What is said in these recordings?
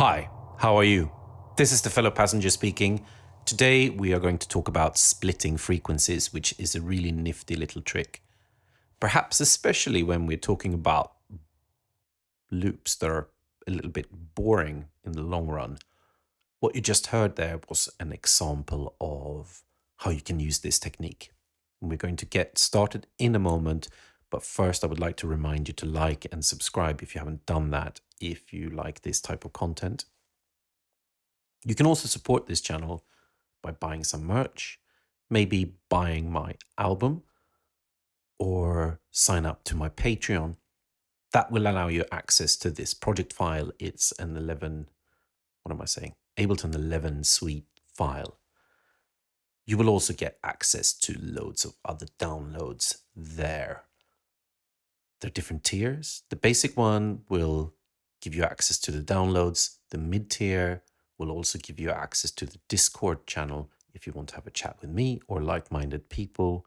Hi, how are you? This is the fellow passenger speaking. Today we are going to talk about splitting frequencies, which is a really nifty little trick. Perhaps especially when we're talking about loops that are a little bit boring in the long run. What you just heard there was an example of how you can use this technique. We're going to get started in a moment, but first I would like to remind you to like and subscribe if you haven't done that, if you like this type of content. You can also support this channel by buying some merch, maybe buying my album, or sign up to my Patreon. That will allow you access to this project file. It's an Ableton 11 suite file. You will also get access to loads of other downloads there. There are different tiers. The basic one will give you access to the downloads. The mid-tier will also give you access to the Discord channel if you want to have a chat with me or like-minded people.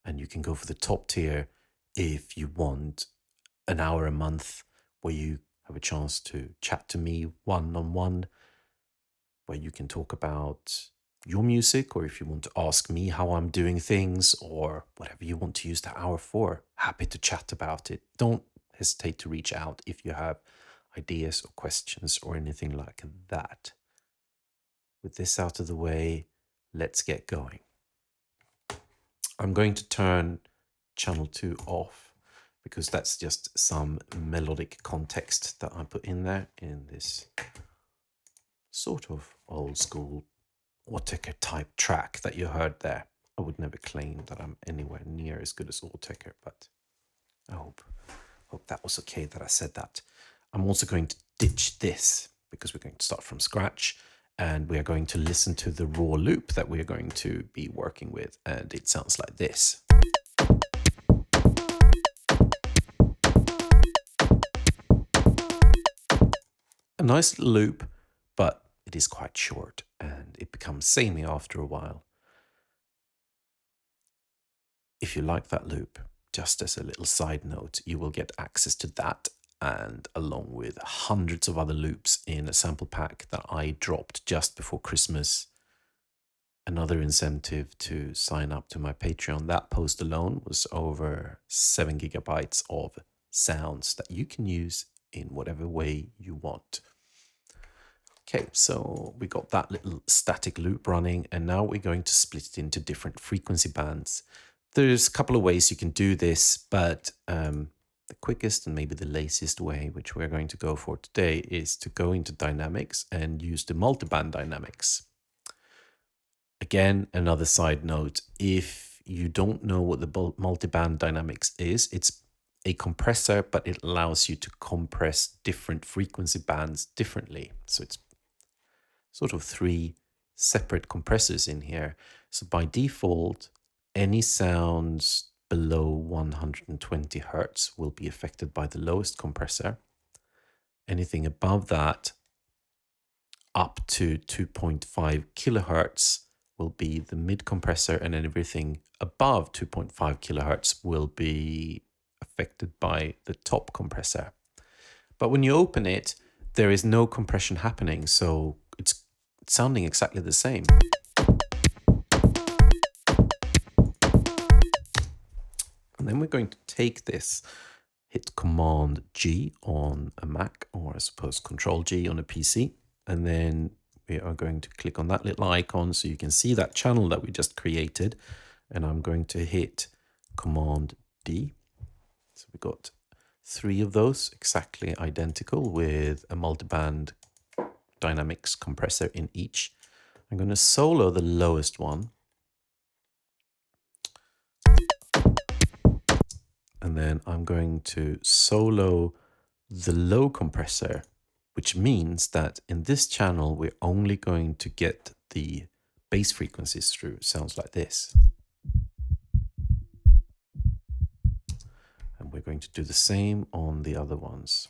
And you can go for the top tier if you want an hour a month where you have a chance to chat to me one-on-one, where you can talk about your music, or if you want to ask me how I'm doing things, or whatever you want to use the hour for. Happy to chat about it. Don't hesitate to reach out if you have ideas or questions or anything like that. With this out of the way, let's get going. I'm going to turn channel 2 off because that's just some melodic context that I put in there in this sort of old school Autechre type track that you heard there. I would never claim that I'm anywhere near as good as Autechre, but I hope that was okay that I said that. I'm also going to ditch this because we're going to start from scratch, and we are going to listen to the raw loop that we are going to be working with, and it sounds like this. A nice little loop, but it is quite short and it becomes samey after a while. If you like that loop, just as a little side note, you will get access to that, and along with hundreds of other loops in a sample pack that I dropped just before Christmas. Another incentive to sign up to my Patreon. That post alone was over 7 gigabytes of sounds that you can use in whatever way you want. Okay, so we got that little static loop running, and now we're going to split it into different frequency bands. There's a couple of ways you can do this, but the quickest and maybe the laziest way, which we're going to go for today, is to go into Dynamics and use the Multiband Dynamics. Again, another side note, if you don't know what the Multiband Dynamics is, it's a compressor, but it allows you to compress different frequency bands differently. So it's sort of 3 separate compressors in here. So by default, any sounds below 120 hertz will be affected by the lowest compressor. Anything above that, up to 2.5 kilohertz, will be the mid compressor, and everything above 2.5 kilohertz will be affected by the top compressor. But when you open it, there is no compression happening, so it's sounding exactly the same. And then we're going to take this, hit Command G on a Mac, or I suppose Control G on a PC, and then we are going to click on that little icon so you can see that channel that we just created, and I'm going to hit Command D. So we got 3 of those exactly identical with a multiband dynamics compressor in each. I'm going to solo the lowest one, and then I'm going to solo the low compressor, which means that in this channel we're only going to get the bass frequencies through. Sounds like this. And we're going to do the same on the other ones.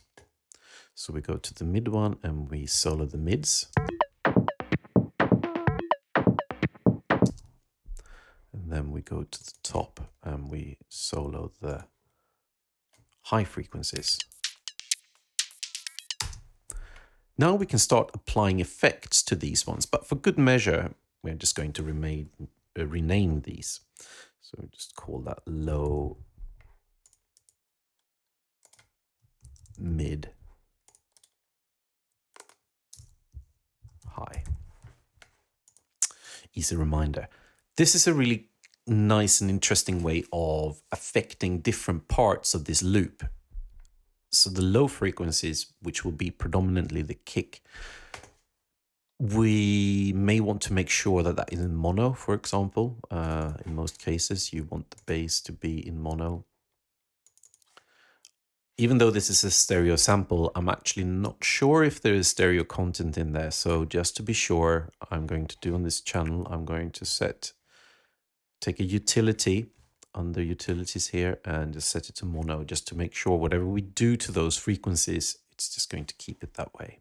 So we go to the mid one and we solo the mids. And then we go to the top and we solo the high frequencies. Now we can start applying effects to these ones, but for good measure, we're just going to rename these. So we'll just call that low, mid, high. Easy reminder. This is a really nice and interesting way of affecting different parts of this loop. So the low frequencies, which will be predominantly the kick, we may want to make sure that that is in mono, for example. In most cases, you want the bass to be in mono. Even though this is a stereo sample, I'm actually not sure if there is stereo content in there. So just to be sure, I'm going to do on this channel, I'm going to take a utility under utilities here and just set it to mono, just to make sure whatever we do to those frequencies, it's just going to keep it that way.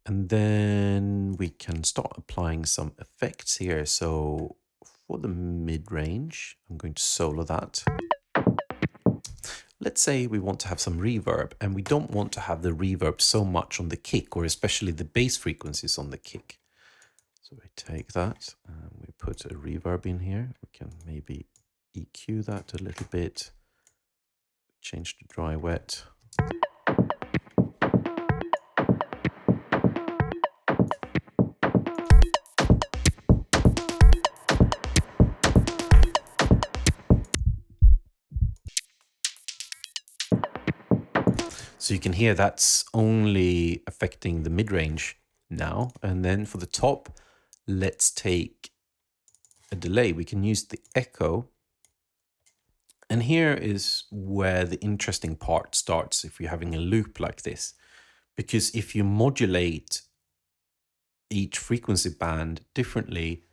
And then we can start applying some effects here. So for the mid-range, I'm going to solo that. Let's say we want to have some reverb, and we don't want to have the reverb so much on the kick, or especially the bass frequencies on the kick. So we take that and we put a reverb in here. We can maybe EQ that a little bit, change the dry wet. So you can hear that's only affecting the mid-range now. And then for the top, let's take a delay. We can use the echo. And here is where the interesting part starts if you're having a loop like this. Because if you modulate each frequency band differently,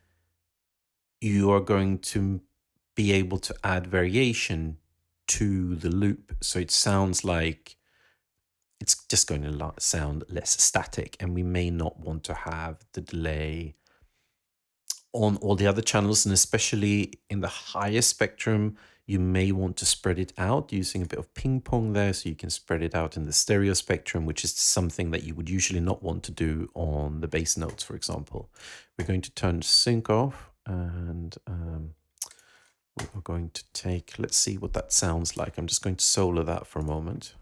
you are going to be able to add variation to the loop. So it sounds like it's just going to sound less static, and we may not want to have the delay on all the other channels, and especially in the higher spectrum, you may want to spread it out using a bit of ping pong there, so you can spread it out in the stereo spectrum, which is something that you would usually not want to do on the bass notes, for example. We're going to turn sync off, and we're going to take, let's see what that sounds like. I'm just going to solo that for a moment.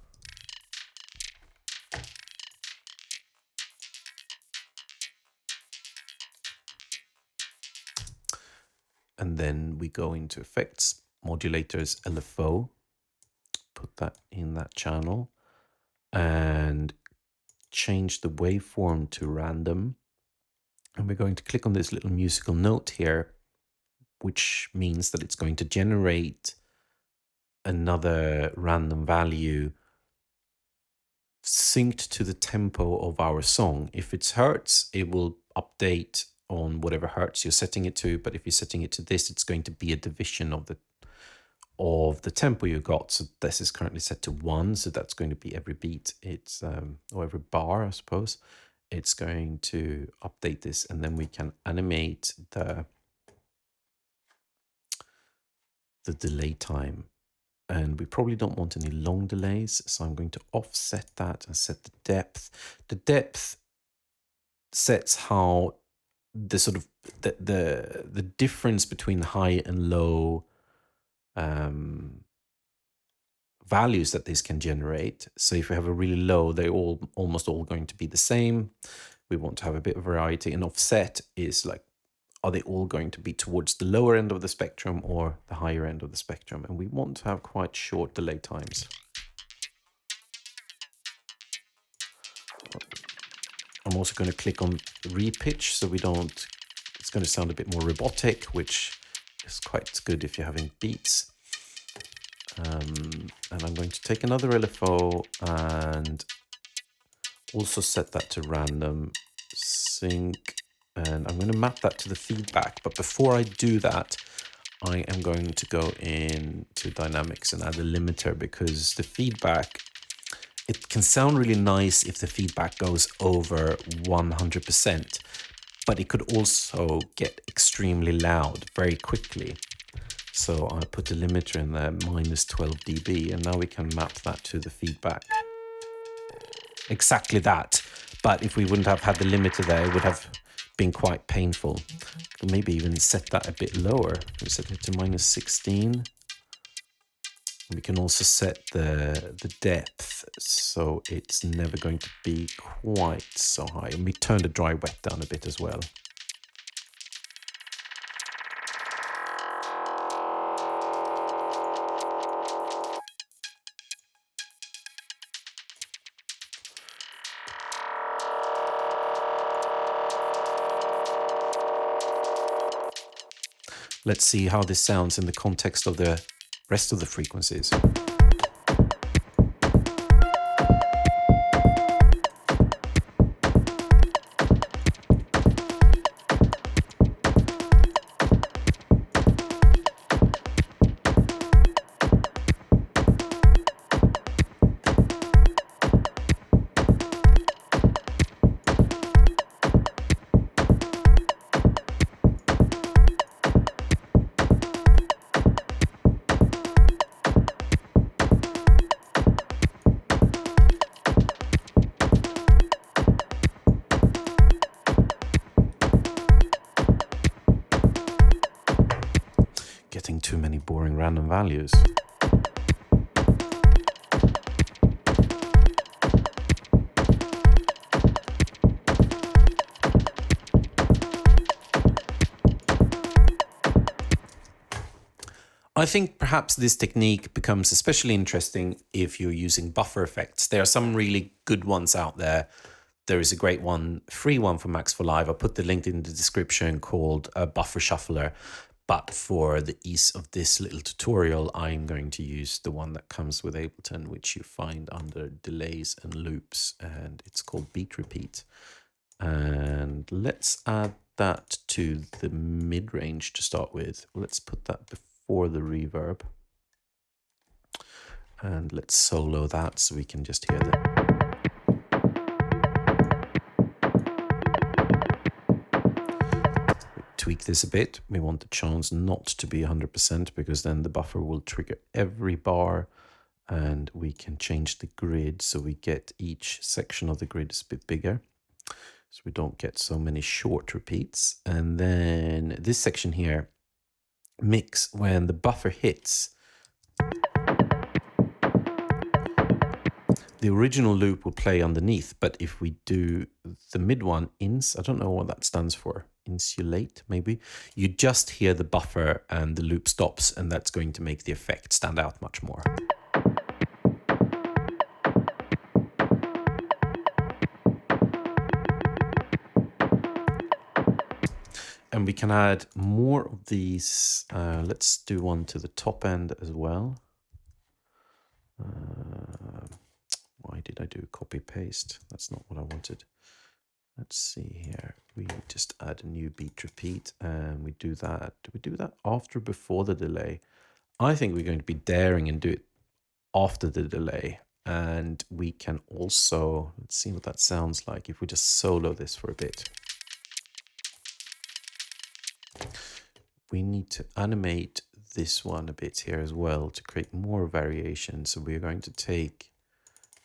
And then we go into effects, modulators, LFO, put that in that channel and change the waveform to random. And we're going to click on this little musical note here, which means that it's going to generate another random value synced to the tempo of our song. If it's hertz, it will update on whatever hertz you're setting it to, but if you're setting it to this, it's going to be a division of the tempo you got. So this is currently set to 1, so that's going to be every beat. It's or every bar, I suppose. It's going to update this, and then we can animate the delay time. And we probably don't want any long delays, so I'm going to offset that and set the depth. The depth sets how the sort of the difference between high and low values that this can generate. So if we have a really low, they're almost all going to be the same. We want to have a bit of variety, and offset is like, are they all going to be towards the lower end of the spectrum or the higher end of the spectrum? And we want to have quite short delay times. I'm also going to click on repitch so we don't, it's going to sound a bit more robotic, which is quite good if you're having beats. And I'm going to take another LFO and also set that to random sync. And I'm going to map that to the feedback. But before I do that, I am going to go into Dynamics and add a limiter, because the feedback, it can sound really nice if the feedback goes over 100%, but it could also get extremely loud very quickly. So I put the limiter in there, minus 12 dB, and now we can map that to the feedback. Exactly that. But if we wouldn't have had the limiter there, it would have been quite painful. Maybe even set that a bit lower. We set it to minus 16. We can also set the depth, so it's never going to be quite so high. And we turn the dry wet down a bit as well. Let's see how this sounds in the context of the rest of the frequencies. Getting too many boring random values. I think perhaps this technique becomes especially interesting if you're using buffer effects. There are some really good ones out there. There is a great one, free one from Max4Live. I'll put the link in the description, called Buffer Shuffler. But for the ease of this little tutorial, I'm going to use the one that comes with Ableton, which you find under delays and loops, and it's called Beat Repeat. And let's add that to the mid-range to start with. Let's put that before the reverb. And let's solo that so we can just hear that. Tweak this a bit. We want the chance not to be 100% because then the buffer will trigger every bar, and we can change the grid so we get each section of the grid is a bit bigger, so we don't get so many short repeats. And then this section here, mix when the buffer hits. The original loop will play underneath, but if we do the mid one, I don't know what that stands for, insulate maybe, you just hear the buffer and the loop stops, and that's going to make the effect stand out much more. And we can add more of these. Let's do one to the top end as well. Why did I do copy paste? That's not what I wanted. Let's see here. We just add a new beat repeat, and we do that. Do we do that after or before the delay? I think we're going to be daring and do it after the delay. And we can also, let's see what that sounds like if we just solo this for a bit. We need to animate this one a bit here as well to create more variation. So we're going to take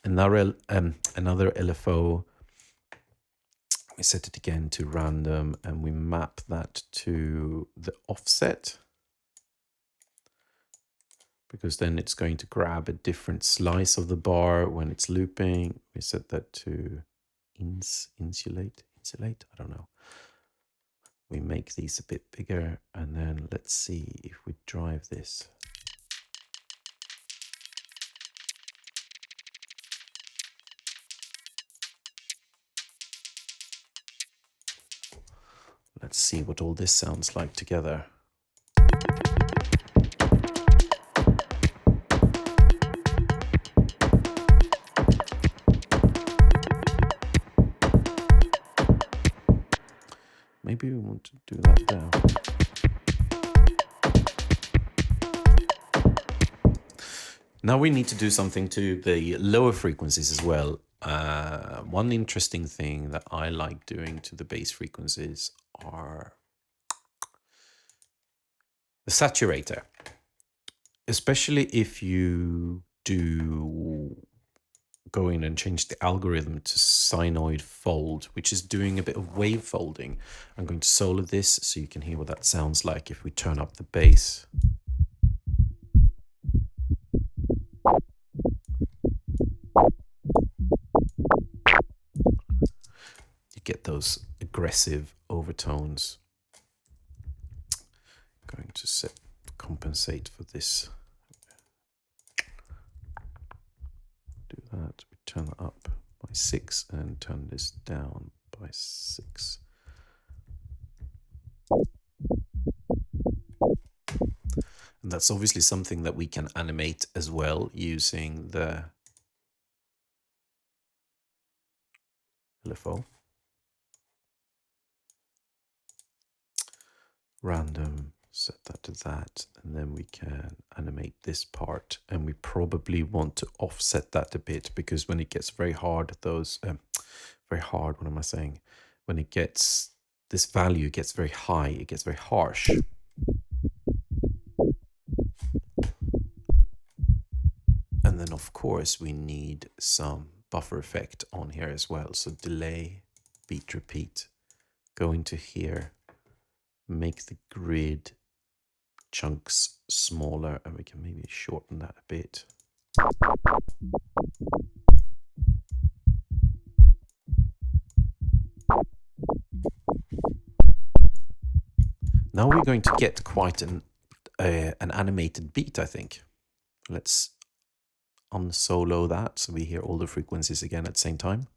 another LFO. We set it again to random, and we map that to the offset, because then it's going to grab a different slice of the bar when it's looping. We set that to insulate, I don't know. We make these a bit bigger, and then let's see if we drive this. Let's see what all this sounds like together. Maybe we want to do that there. Now we need to do something to the lower frequencies as well. One interesting thing that I like doing to the bass frequencies are the saturator. especially if you do go in and change the algorithm to sinoid fold, which is doing a bit of wave folding. I'm going to solo this so you can hear what that sounds like if we turn up the bass. You get those aggressive overtones. Going to compensate for this. Do that. We turn that up by 6 and turn this down by 6. And that's obviously something that we can animate as well using the LFO. Random, set that to that, and then we can animate this part, and we probably want to offset that a bit, because when it gets very hard, what am I saying? When it gets, this value gets very high, it gets very harsh. And then of course we need some buffer effect on here as well. So delay, beat, repeat, go into here, make the grid chunks smaller, and we can maybe shorten that a bit. Now we're going to get quite an animated beat, I think. Let's unsolo that so we hear all the frequencies again at the same time.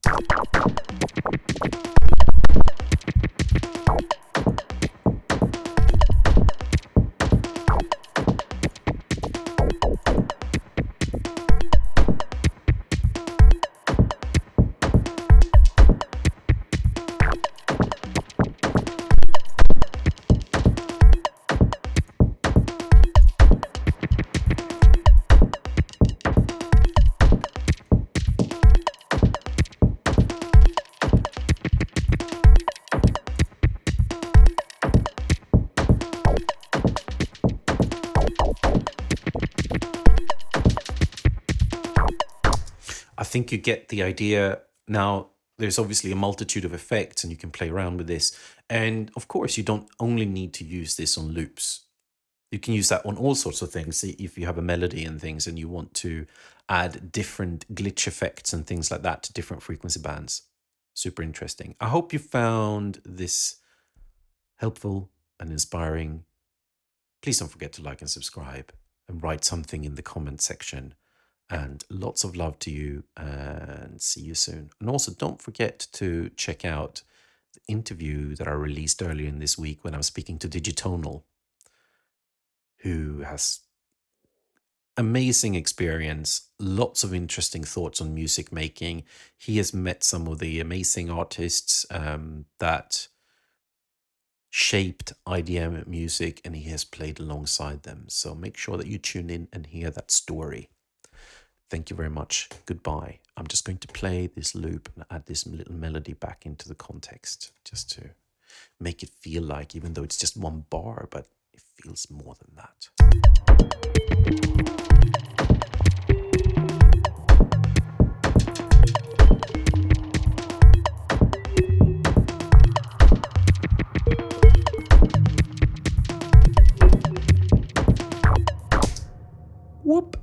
I think you get the idea. Now, there's obviously a multitude of effects and you can play around with this. And of course, you don't only need to use this on loops. You can use that on all sorts of things. If you have a melody and things and you want to add different glitch effects and things like that to different frequency bands. Super interesting. I hope you found this helpful and inspiring. Please don't forget to like and subscribe and write something in the comment section. And lots of love to you, and see you soon. And also don't forget to check out the interview that I released earlier in this week when I was speaking to Digitonal, who has amazing experience, lots of interesting thoughts on music making. He has met some of the amazing artists that shaped IDM music, and he has played alongside them. So make sure that you tune in and hear that story. Thank you very much. Goodbye. I'm just going to play this loop and add this little melody back into the context, just to make it feel like, even though it's just one bar, but it feels more than that. Whoop.